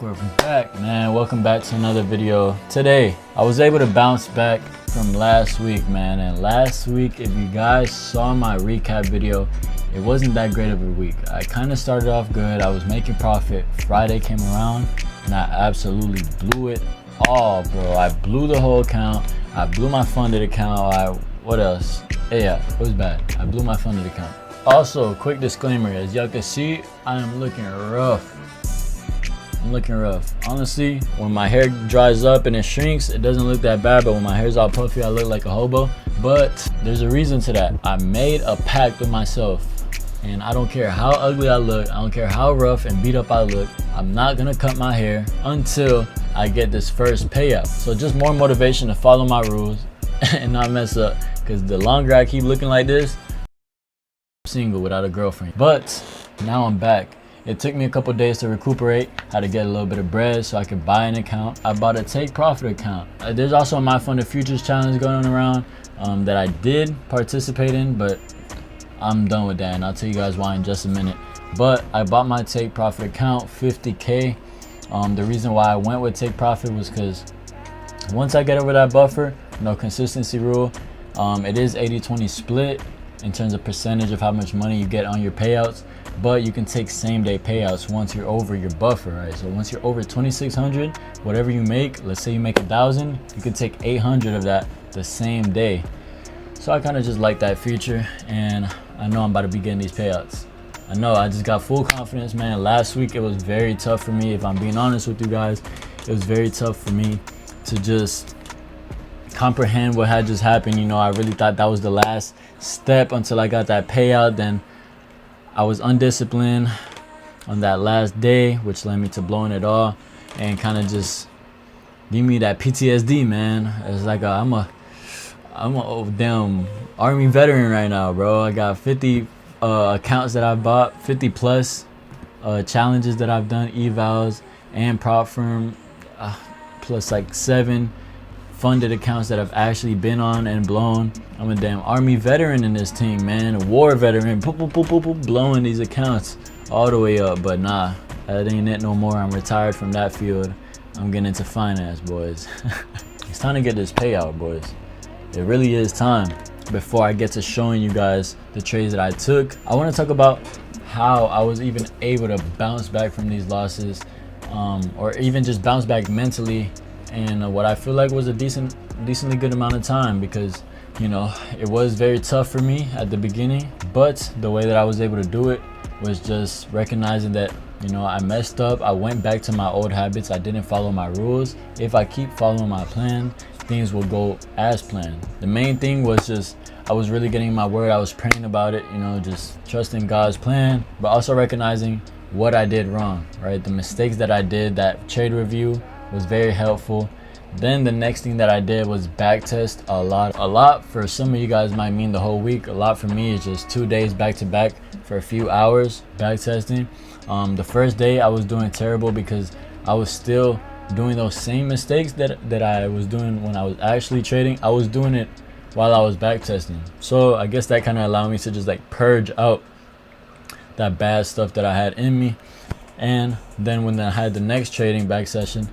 We're back, man. Welcome back to another video. Today I was able to bounce back from last week, man. And last week, if you guys saw my recap video, it wasn't that great of a week. I kind of started off good. I was making profit. Friday came around and I absolutely blew it all, bro. I blew the whole account. I blew my funded account. What else? Yeah, it was bad. I blew my funded account. Also, quick disclaimer, as y'all can see, I am looking rough. I'm looking rough. Honestly, when my hair dries up and it shrinks, it doesn't look that bad, but when my hair's all puffy, I look like a hobo. But there's a reason to that. I made a pact with myself, and I don't care how ugly I look, I don't care how rough and beat up I look, I'm not gonna cut my hair until I get this first payout. So just more motivation to follow my rules and not mess up, because the longer I keep looking like this, I'm single without a girlfriend. But now I'm back. It took me a couple days to recuperate, how to get a little bit of bread so I could buy an account. I bought a Take Profit account. There's also a My Funded Futures challenge going around that I did participate in, but I'm done with that, and I'll tell you guys why in just a minute. But I bought my Take Profit account, 50K. The reason why I went with Take Profit was because once I get over that buffer, no consistency rule, it is 80-20 split in terms of percentage of how much money you get on your payouts, but you can take same day payouts once you're over your buffer, right? So once you're over 2,600, whatever you make, let's say you make 1,000, you can take 800 of that the same day. So I kind of just like that feature, and I know I'm about to be getting these payouts. I know, I just got full confidence, man. Last week it was very tough for me, if I'm being honest with you guys. It was very tough for me to just comprehend what had just happened. You know, I really thought that was the last step until I got that payout. Then I was undisciplined on that last day, which led me to blowing it all and kind of just give me that PTSD, man. It's like I'm a damn Army veteran right now, bro. I got 50 accounts that I've bought, 50 plus challenges that I've done, evals and prop firm, plus like 7 funded accounts that I've actually been on and blown. I'm a damn Army veteran in this team, man. A war veteran, blowing these accounts all the way up. But nah, that ain't it no more. I'm retired from that field. I'm getting into finance, boys. It's time to get this payout, boys. It really is time. Before I get to showing you guys the trades that I took, I want to talk about how I was even able to bounce back from these losses, or even just bounce back mentally, and what I feel like was a decently good amount of time, because you know it was very tough for me at the beginning, but the way that I was able to do it was just recognizing that, you know, I messed up. I went back to my old habits. I didn't follow my rules. If I keep following my plan, things will go as planned. The main thing was just I was really getting my word. I was praying about it, you know, just trusting God's plan, but also recognizing what I did wrong, right? The mistakes that I did. That trade review was very helpful. Then the next thing that I did was back test a lot. For some of you guys might mean the whole week. A lot for me is just 2 days back to back for a few hours back testing. The first day I was doing terrible because I was still doing those same mistakes that I was doing when I was actually trading. I was doing it while I was back testing. So I guess that kind of allowed me to just like purge out that bad stuff that I had in me. And then when I had the next back testing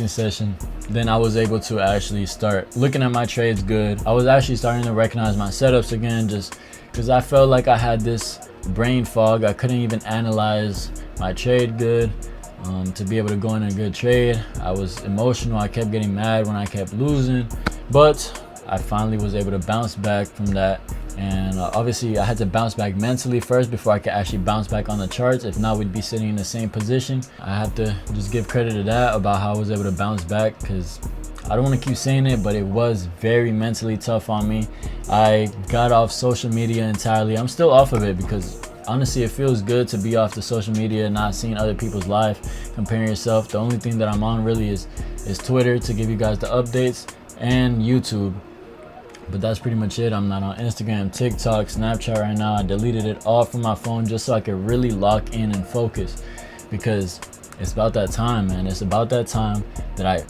session, then I was able to actually start looking at my trades good. I was actually starting to recognize my setups again, just because I felt like I had this brain fog. I couldn't even analyze my trade good. To be able to go in a good trade, I was emotional. I kept getting mad when I kept losing, but I finally was able to bounce back from that. And obviously I had to bounce back mentally first before I could actually bounce back on the charts. If not, we'd be sitting in the same position. I have to just give credit to that about how I was able to bounce back, because I don't want to keep saying it, but it was very mentally tough on me. I got off social media entirely. I'm still off of it because honestly it feels good to be off the social media, not seeing other people's life, comparing yourself. The only thing that I'm on really is Twitter to give you guys the updates, and YouTube. But that's pretty much it. I'm not on Instagram, TikTok, Snapchat right now. I deleted it all from my phone just so I could really lock in and focus, because it's about that time, man. It's about that time that I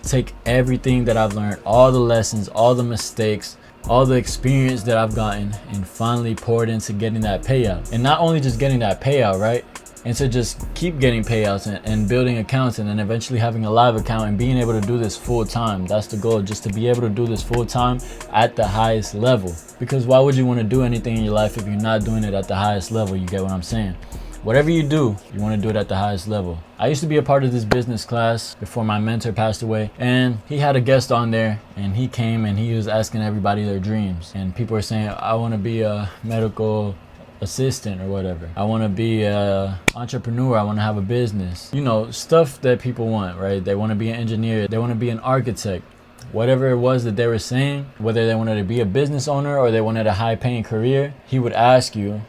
take everything that I've learned, all the lessons, all the mistakes, all the experience that I've gotten, and finally pour it into getting that payout. And not only just getting that payout, right? and to just keep getting payouts and building accounts, and then eventually having a live account and being able to do this full time. That's the goal, just to be able to do this full time at the highest level. Because why would you want to do anything in your life if you're not doing it at the highest level? You get what I'm saying? Whatever you do, you want to do it at the highest level. I used to be a part of this business class before my mentor passed away, and he had a guest on there, and he came and he was asking everybody their dreams. And people were saying, I want to be a medical assistant or whatever. I want to be a entrepreneur. I want to have a business. You know, stuff that people want, right? They want to be an engineer. They want to be an architect. Whatever it was that they were saying, whether they wanted to be a business owner or they wanted a high paying career, he would ask you,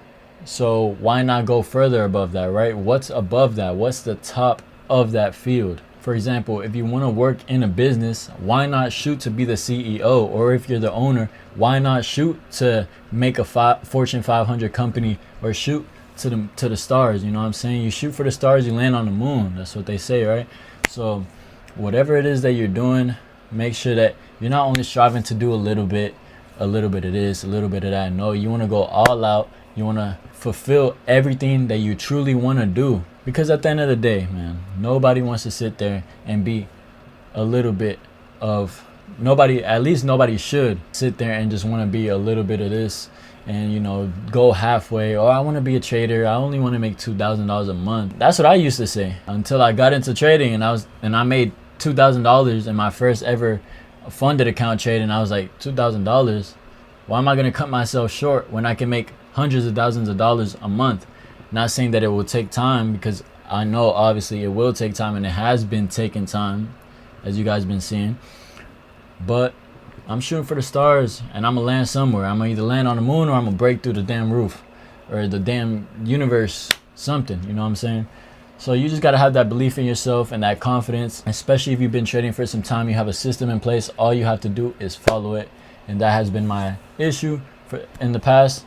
so why not go further above that, right? What's above that? What's the top of that field? For example, if you want to work in a business, why not shoot to be the CEO? Or if you're the owner, why not shoot to make a Fortune 500 company, or shoot to the stars? You know what I'm saying? You shoot for the stars, you land on the moon. That's what they say, right? So whatever it is that you're doing, make sure that you're not only striving to do a little bit of this, a little bit of that. No, you want to go all out. You want to fulfill everything that you truly want to do. Because at the end of the day, man, nobody wants to sit there and be a little bit of nobody. At least nobody should sit there and just want to be a little bit of this and, you know, go halfway. Or I want to be a trader. I only want to make $2,000 a month. That's what I used to say until I got into trading, and I made $2,000 in my first ever funded account trade. And I was like, $2,000? Why am I going to cut myself short when I can make hundreds of thousands of dollars a month? Not saying that it will take time, because I know obviously it will take time, and it has been taking time, as you guys been seeing. But I'm shooting for the stars, and I'm gonna land somewhere. I'm gonna either land on the moon, or I'm gonna break through the damn roof, or the damn universe, something, you know what I'm saying? So you just gotta have that belief in yourself and that confidence, especially if you've been trading for some time. You have a system in place. All you have to do is follow it, and that has been my issue in the past,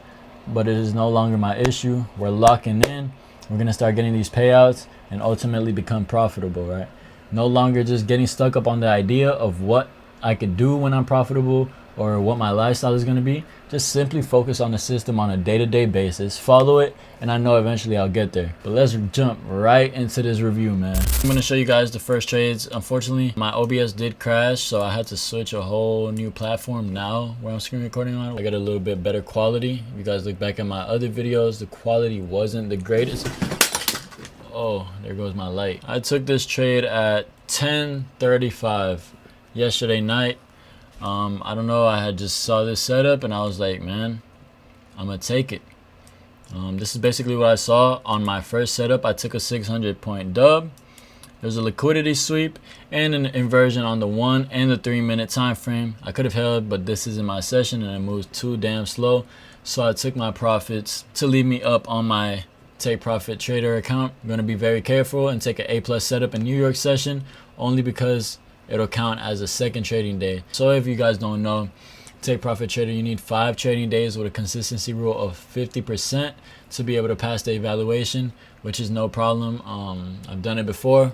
but it is no longer my issue. We're locking in. We're gonna start getting these payouts and ultimately become profitable, right? No longer just getting stuck up on the idea of what I could do when I'm profitable or what my lifestyle is gonna be. Just simply focus on the system on a day-to-day basis, follow it, and I know eventually I'll get there. But let's jump right into this review, man. I'm gonna show you guys the first trades. Unfortunately, my OBS did crash, so I had to switch a whole new platform now where I'm screen recording on. I got a little bit better quality. If you guys look back at my other videos, the quality wasn't the greatest. Oh, there goes my light. I took this trade at 10:35 yesterday night. I don't know, I had just saw this setup and I was like, man, I'm gonna take it. This is basically what I saw on my first setup. I took a 600 point dub. There's a liquidity sweep and an inversion on the 1 and the 3 minute time frame. I could have held, but this is in my session and it moves too damn slow. So I took my profits to leave me up on my Take Profit Trader account. I'm gonna be very careful and take an A+ setup in New York session, only because it'll count as a second trading day. So if you guys don't know, Take Profit Trader, you need 5 trading days with a consistency rule of 50% to be able to pass the evaluation, which is no problem. I've done it before.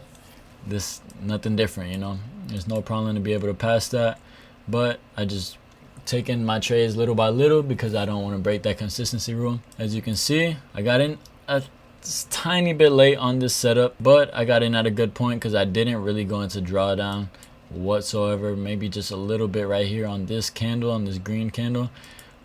This nothing different, you know. There's no problem to be able to pass that, but I just taking my trades little by little because I don't want to break that consistency rule. As you can see, I got in a tiny bit late on this setup, but I got in at a good point because I didn't really go into drawdown whatsoever. Maybe just a little bit right here on this candle, on this green candle.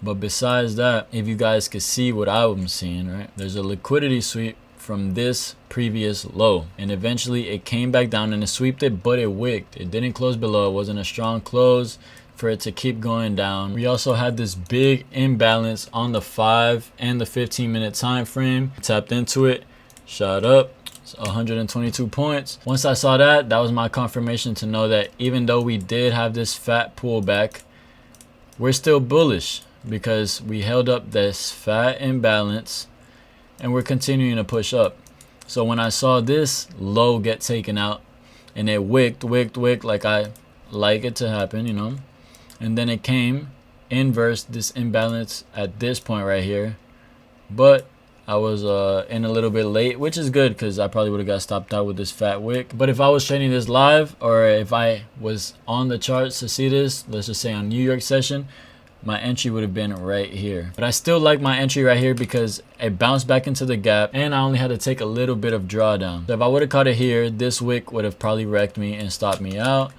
But besides that, if you guys could see what I'm seeing, right, there's a liquidity sweep from this previous low, and eventually it came back down and it sweeped it, but it wicked. It didn't close below. It wasn't a strong close for it to keep going down. We also had this big imbalance on the 5 and the 15 minute time frame. Tapped into it, shot up. 122 points. Once I saw that, that was my confirmation to know that even though we did have this fat pullback, we're still bullish because we held up this fat imbalance and we're continuing to push up. So when I saw this low get taken out and it wicked like I like it to happen, you know, and then it came inverse this imbalance at this point right here, but I was in a little bit late, which is good because I probably would have got stopped out with this fat wick. But if I was trading this live, or if I was on the charts to see this, let's just say on New York session, my entry would have been right here. But I still like my entry right here because it bounced back into the gap and I only had to take a little bit of drawdown. So if I would have caught it here, this wick would have probably wrecked me and stopped me out,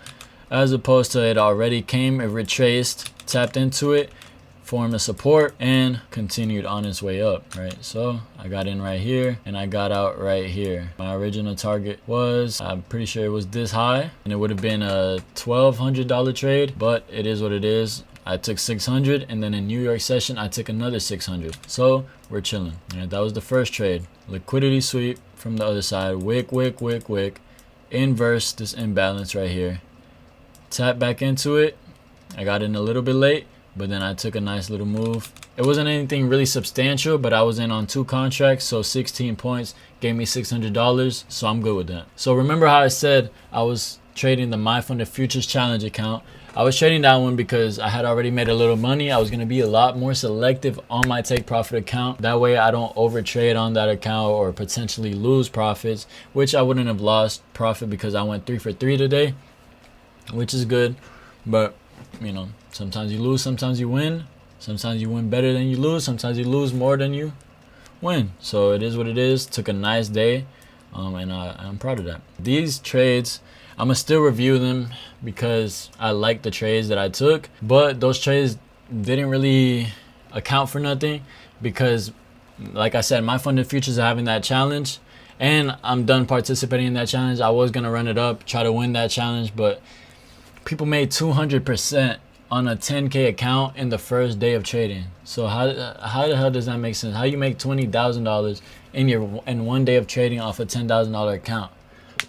as opposed to it already came, it retraced, tapped into it, formed a support, and continued on its way up, right? So I got in right here and I got out right here. My original target was, I'm pretty sure it was this high, and it would have been a $1,200 trade, but it is what it is. I took 600, and then in New York session I took another 600. So we're chilling. Right, that was the first trade. Liquidity sweep from the other side. Wick, wick, wick, wick. Inverse this imbalance right here. Tap back into it. I got in a little bit late, but then I took a nice little move. It wasn't anything really substantial, but I was in on 2 contracts, so 16 points gave me $600, so I'm good with that. So remember how I said I was trading the MyFunded Futures Challenge account? I was trading that one because I had already made a little money. I was going to be a lot more selective on my take profit account. That way I don't overtrade on that account or potentially lose profits, which I wouldn't have lost profit because I went 3 for 3 today, which is good. But, you know, sometimes you lose, sometimes you win. Sometimes you win better than you lose. Sometimes you lose more than you win. So it is what it is. Took a nice day, and I'm proud of that. These trades, I'm going to still review them because I like the trades that I took. But those trades didn't really account for nothing because, like I said, MyFunded Futures are having that challenge. And I'm done participating in that challenge. I was going to run it up, try to win that challenge. But people made 200% on a 10K account in the first day of trading. So how the hell does that make sense? How you make $20,000 in one day of trading off a $10,000 account?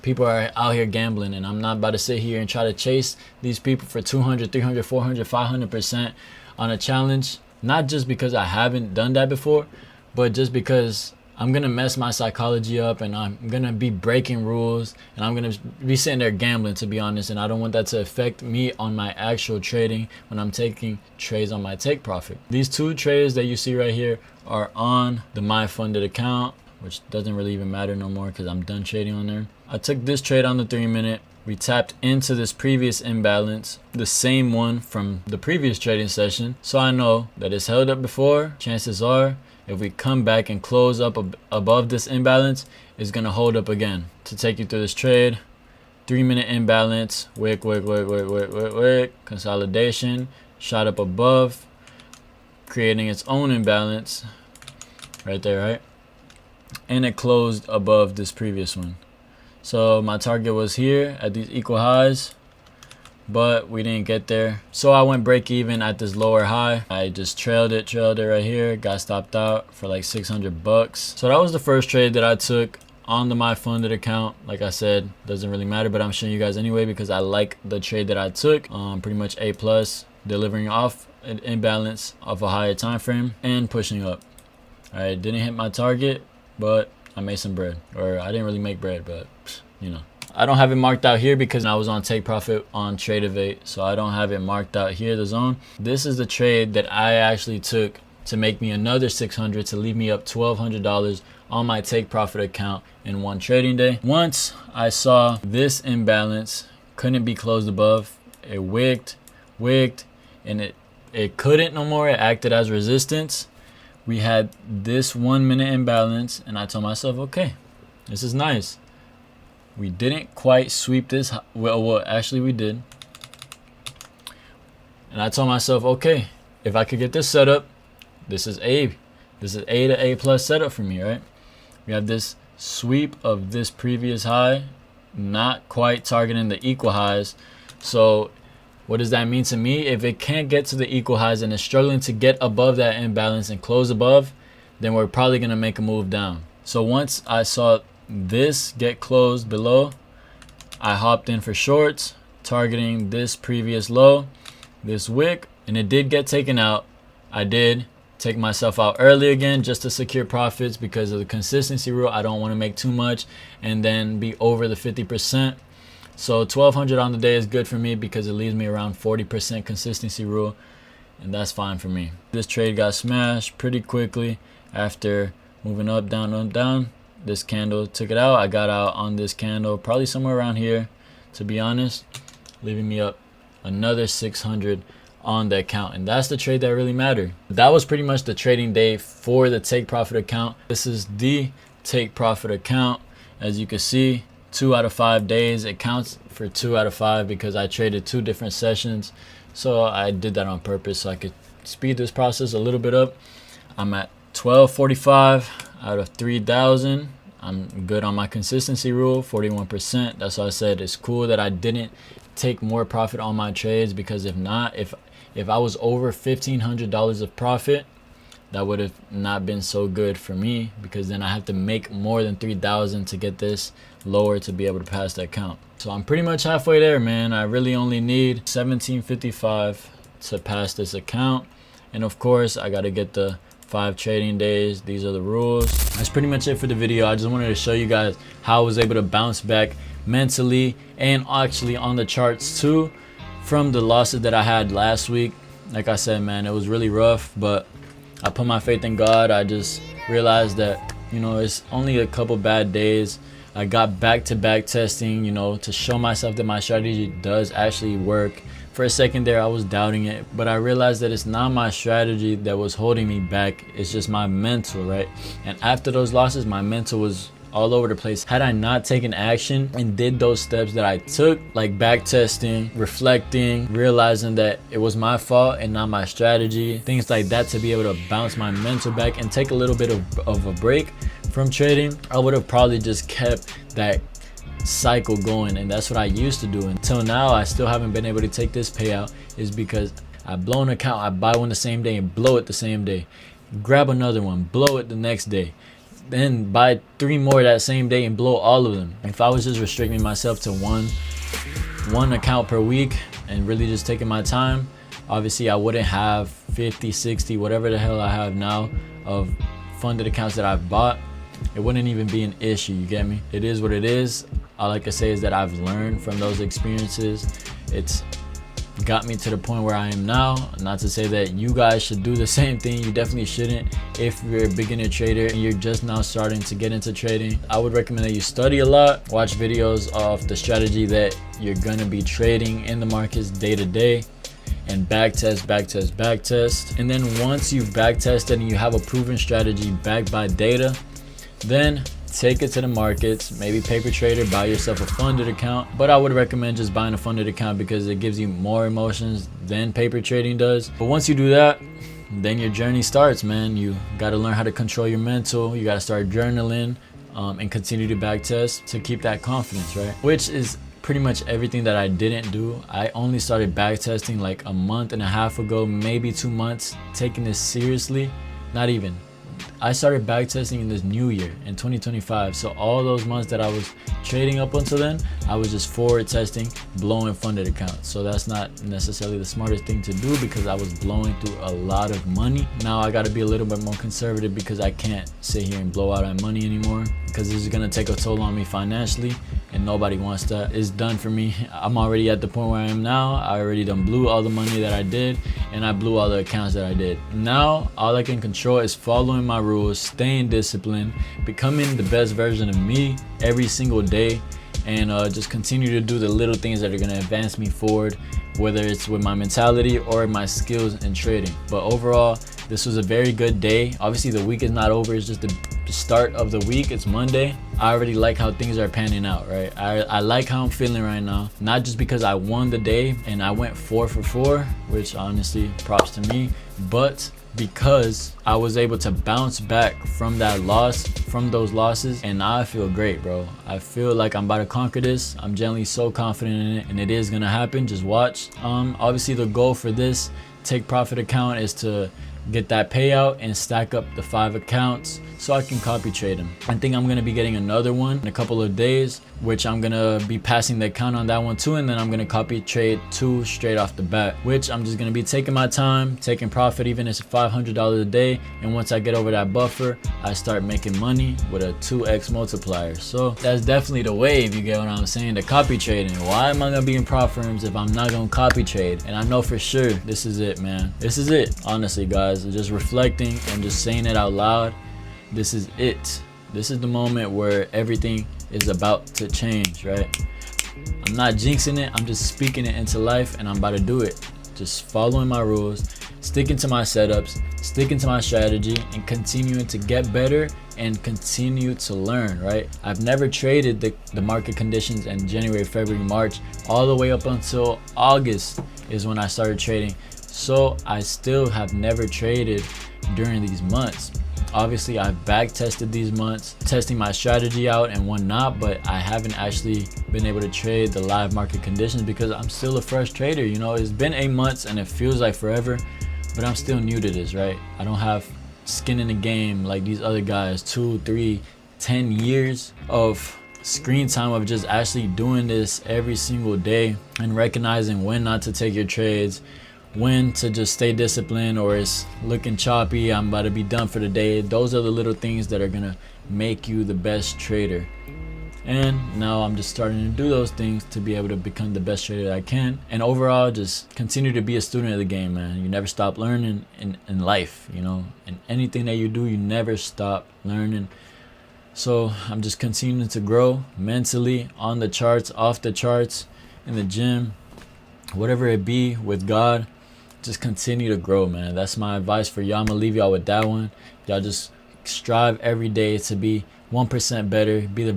People are out here gambling, and I'm not about to sit here and try to chase these people for 200, 300, 400, 500% on a challenge. Not just because I haven't done that before, but just because I'm going to mess my psychology up, and I'm going to be breaking rules, and I'm going to be sitting there gambling, to be honest. And I don't want that to affect me on my actual trading when I'm taking trades on my take profit. These 2 trades that you see right here are on the MyFunded account, which doesn't really even matter no more because I'm done trading on there. I took this trade on the 3-minute. We tapped into this previous imbalance, the same one from the previous trading session. So I know that it's held up before. Chances are, if we come back and close up above this imbalance, it's going to hold up again. To take you through this trade, 3-minute imbalance, wick, wick, wick, wick, wick, wick, wick, consolidation, shot up above, creating its own imbalance right there, right? And it closed above this previous one. So my target was here at these equal highs, but we didn't get there. So I went break even at this lower high. I just trailed it right here. Got stopped out for like $600. So that was the first trade that I took on the MyFunded account. Like I said, doesn't really matter, but I'm showing you guys anyway because I like the trade that I took. Pretty much A+, delivering off an imbalance of a higher time frame and pushing up. I didn't hit my target, but I made some bread. Or I didn't really make bread, but you know. I don't have it marked out here because I was on take profit on Tradevate, so I don't have it marked out here, the zone. This is the trade that I actually took to make me another 600 to leave me up $1,200 on my take profit account in one trading day. Once I saw this imbalance couldn't be closed above, it wicked, and it couldn't no more. It acted as resistance. We had this 1-minute imbalance, and I told myself, okay, this is nice. We didn't quite sweep this. Well, actually we did. And I told myself, okay, if I could get this set up, this is A to A+ setup for me, right? We have this sweep of this previous high, not quite targeting the equal highs. So what does that mean to me? If it can't get to the equal highs and is struggling to get above that imbalance and close above, then we're probably going to make a move down. So once I saw this get closed below, I hopped in for shorts, targeting this previous low, this wick, and it did get taken out. I did take myself out early again just to secure profits because of the consistency rule. I don't want to make too much and then be over the 50%. So 1,200 on the day is good for me because it leaves me around 40% consistency rule, and that's fine for me. This trade got smashed pretty quickly after moving up, down. This candle took it out. I got out on this candle probably somewhere around here, to be honest, leaving me up another 600 on the account, and that's the trade that really mattered. That was pretty much the trading day for the take profit account. This is the take profit account. As you can see, 2 out of 5 days. It counts for 2 out of 5 because I traded 2 different sessions. So I did that on purpose so I could speed this process a little bit up. I'm at 1245 out of 3,000. I'm good on my consistency rule, 41%. That's why I said it's cool that I didn't take more profit on my trades, because if not, if I was over $1,500 of profit, that would have not been so good for me, because then I have to make more than 3,000 to get this lower to be able to pass that count. So I'm pretty much halfway there, man. I really only need 1755 to pass this account. And of course, I got to get the 5 trading days. These are the rules. That's pretty much it for the video. I just wanted to show you guys how I was able to bounce back mentally and actually on the charts too from the losses that I had last week. Like I said, man, it was really rough, but I put my faith in God. I just realized that, you know, it's only a couple bad days. I got back-to-back testing, you know, to show myself that my strategy does actually work. For a second there, I was doubting it, but I realized that it's not my strategy that was holding me back. It's just my mental, right? And after those losses, my mental was all over the place. Had I not taken action and did those steps that I took, like back testing, reflecting, realizing that it was my fault and not my strategy, things like that, to be able to bounce my mental back and take a little bit of a break from trading, I would have probably just kept that cycle going, and that's what I used to do. Until now, I still haven't been able to take this payout, is because I blow an account, I buy one the same day and blow it the same day, grab another one, blow it the next day, then buy 3 more that same day and blow all of them. If I was just restricting myself to one account per week and really just taking my time, obviously I wouldn't have 50, 60, whatever the hell I have now of funded accounts that I've bought. It wouldn't even be an issue, you get me? It is what it is. All I can say is that I've learned from those experiences. It's got me to the point where I am now. Not to say that you guys should do the same thing. You definitely shouldn't. If you're a beginner trader and you're just now starting to get into trading, I would recommend that you study a lot, watch videos of the strategy that you're gonna be trading in the markets day to day, and back test. And then once you've back tested and you have a proven strategy backed by data, then take it to the markets, maybe paper trader, buy yourself a funded account. But I would recommend just buying a funded account because it gives you more emotions than paper trading does. But once you do that, then your journey starts, man. You got to learn how to control your mental. You got to start journaling and continue to back test to keep that confidence, right? Which is pretty much everything that I didn't do. I only started back testing like a month and a half ago, maybe 2 months, taking this seriously. Not even. I started back testing in this new year in 2025. So all those months that I was trading up until then, I was just forward testing, blowing funded accounts. So that's not necessarily the smartest thing to do because I was blowing through a lot of money. Now I got to be a little bit more conservative because I can't sit here and blow out my money anymore, because this is going to take a toll on me financially and nobody wants that. It's done for me. I'm already at the point where I am now. I already done blew all the money that I did, and I blew all the accounts that I did. Now all I can control is following my rules, staying disciplined, becoming the best version of me every single day, and just continue to do the little things that are going to advance me forward, whether it's with my mentality or my skills in trading. But overall, this was a very good day. Obviously the week is not over, it's just the start of the week. It's Monday. I already like how things are panning out, right? I like how I'm feeling right now, not just because I won the day and I went 4 for 4, which honestly props to me, but because I was able to bounce back from that loss, from those losses, and now I feel great, bro. I feel like I'm about to conquer this. I'm generally so confident in it, and it is gonna happen. Just watch. Obviously the goal for this take profit account is to get that payout and stack up the 5 accounts so I can copy trade them. I think I'm gonna be getting another one in a couple of days, which I'm gonna be passing the account on that one too, and then I'm gonna copy trade 2 straight off the bat, which I'm just gonna be taking my time, taking profit, even if it's $500 a day. And once I get over that buffer, I start making money with a 2x multiplier. So that's definitely the way, if you get what I'm saying, the copy trading. Why am I gonna be in prop firms if I'm not gonna copy trade? And I know for sure this is it, man. This is it, honestly, guys. Just reflecting and just saying it out loud. This is it. This is the moment where everything is about to change, right? I'm not jinxing it. I'm just speaking it into life, and I'm about to do it. just following my rules, sticking to my setups, sticking to my strategy, and continuing to get better and continue to learn, right? I've never traded the market conditions in January, February, March, all the way up until August is when I started trading. So I still have never traded during these months. Obviously, I've back tested these months, testing my strategy out and whatnot, but I haven't actually been able to trade the live market conditions because I'm still a fresh trader. You know, it's been 8 months and it feels like forever, but I'm still new to this, right? I don't have skin in the game like these other guys, 2, 3, 10 years of screen time of just actually doing this every single day and recognizing when not to take your trades, when to just stay disciplined, or it's looking choppy, I'm about to be done for the day. Those are the little things that are gonna make you the best trader. And now I'm just starting to do those things to be able to become the best trader that I can. And overall, just continue to be a student of the game, man. You never stop learning in life, you know. In anything that you do, you never stop learning. So I'm just continuing to grow mentally, on the charts, off the charts, in the gym, whatever it be, with God. Just continue to grow, man. That's my advice for y'all. I'm gonna leave y'all with that one. Y'all just strive every day to be 1% better, be the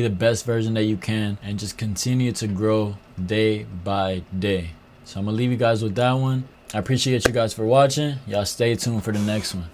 best version that you can, and just continue to grow day by day. So I'm gonna leave you guys with that one. I appreciate you guys for watching. Y'all stay tuned for the next one.